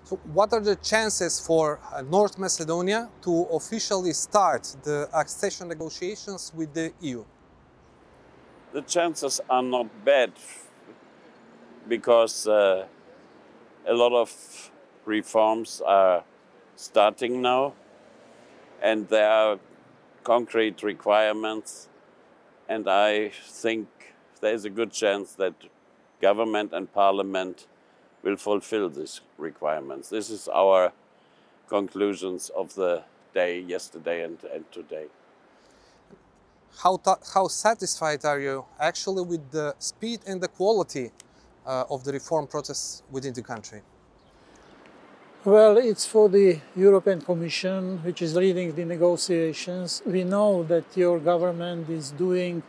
So what are the chances for North Macedonia to officially start the accession negotiations with the EU? The chances are not bad because a lot of reforms are starting now and there are concrete requirements, and I think there is a good chance that government and parliament will fulfill these requirements. This is our conclusions of the day yesterday and today. How satisfied are you actually with the speed and the quality of the reform process within the country? Well, it's for the European Commission, which is leading the negotiations. We know that your government is doing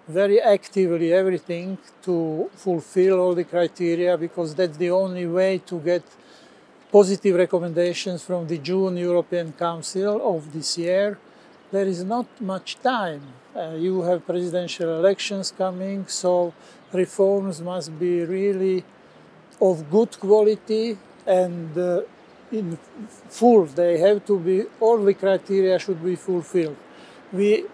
very actively everything to fulfill all the criteria, because that's the only way to get positive recommendations from the June European Council of this year. There is not much time. You have presidential elections coming, so reforms must be really of good quality and in full. They have to be, all the criteria should be fulfilled. We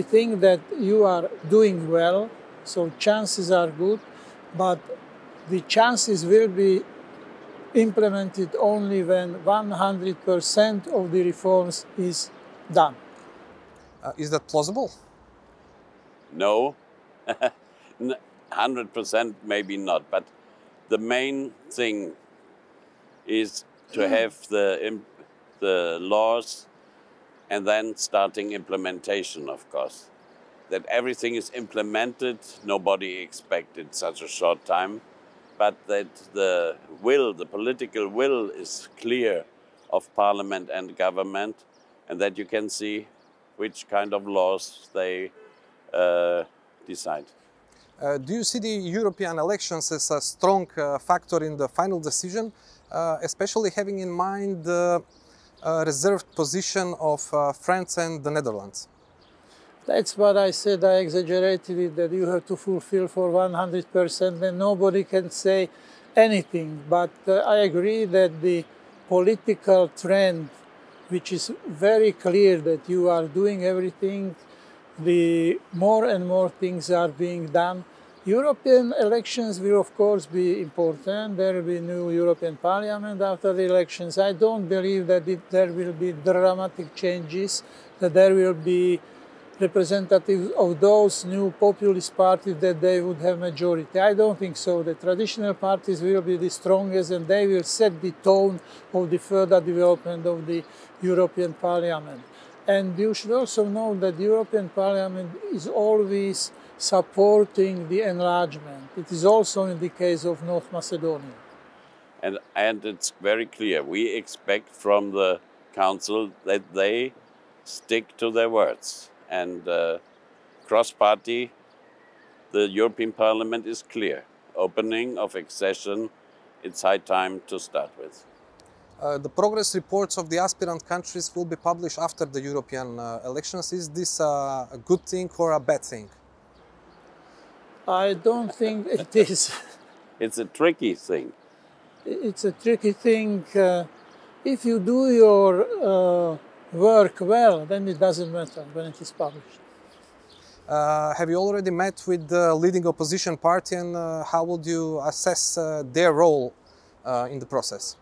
think that you are doing well, so chances are good, but the chances will be implemented only when 100% of the reforms is done. Is that plausible? No, 100% maybe not, but the main thing is to have the laws and then starting implementation, of course. That everything is implemented, nobody expected such a short time, but that the will, the political will is clear of parliament and government, and that you can see which kind of laws they decide. Do you see the European elections as a strong factor in the final decision, especially having in mind the reserved position of France and the Netherlands? That's what I said. I exaggerated it, that you have to fulfill for 100% and nobody can say anything. But I agree that the political trend, which is very clear that you are doing everything, the more and more things are being done. European elections will of course be important. There will be new European Parliament after the elections. I don't believe that there will be dramatic changes, that there will be representatives of those new populist parties that they would have majority. I don't think so. The traditional parties will be the strongest and they will set the tone of the further development of the European Parliament. And you should also know that the European Parliament is always supporting the enlargement. It is also in the case of North Macedonia. And it's very clear. We expect from the Council that they stick to their words. And cross-party, the European Parliament is clear. Opening of accession, it's high time to start with. The progress reports of the aspirant countries will be published after the European elections. Is this a good thing or a bad thing? I don't think it is. It's a tricky thing. It's a tricky thing. If you do your work well, then it doesn't matter when it is published. Have you already met with the leading opposition party, and how would you assess their role in the process?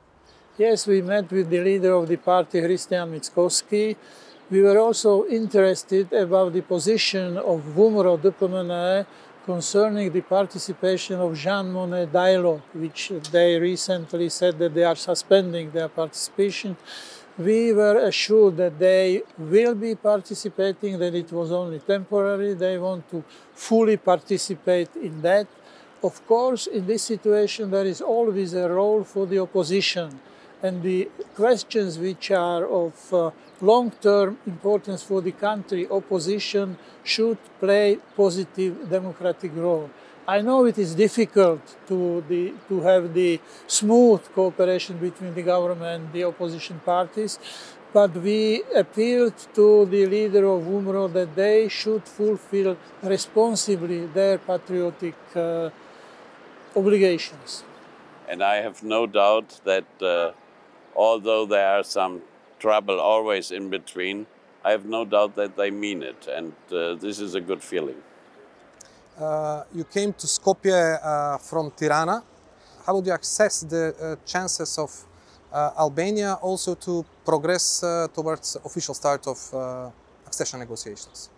Yes, we met with the leader of the party, Christian Mickoski. We were also interested about the position of VUMRO DPMNE concerning the participation of Jean Monnet dialogue, which they recently said that they are suspending their participation. We were assured that they will be participating, that it was only temporary. They want to fully participate in that. Of course, in this situation, there is always a role for the opposition. And the questions which are of long-term importance for the country, opposition should play positive democratic role. I know it is difficult to have the smooth cooperation between the government and the opposition parties, but we appealed to the leader of VUMRO that they should fulfill responsibly their patriotic obligations. And I have no doubt that although there are some trouble always in between, I have no doubt that they mean it, and this is a good feeling. You came to Skopje from Tirana. How would you assess the chances of Albania also to progress towards official start of accession negotiations?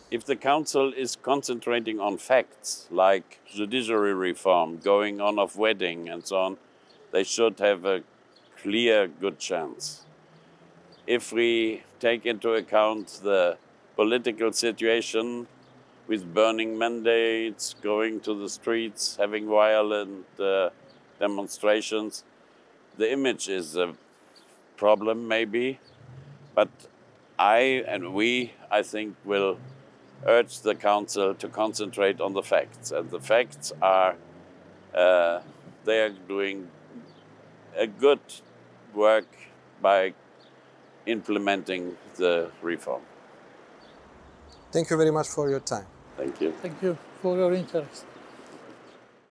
If the Council is concentrating on facts, like judiciary reform, going on of wedding and so on, they should have a clear, good chance. If we take into account the political situation with burning mandates, going to the streets, having violent demonstrations, the image is a problem maybe, but I think, will urge the Council to concentrate on the facts. And the facts are, they are doing a good work by implementing the reform. Thank you very much for your time. Thank you. Thank you for your interest.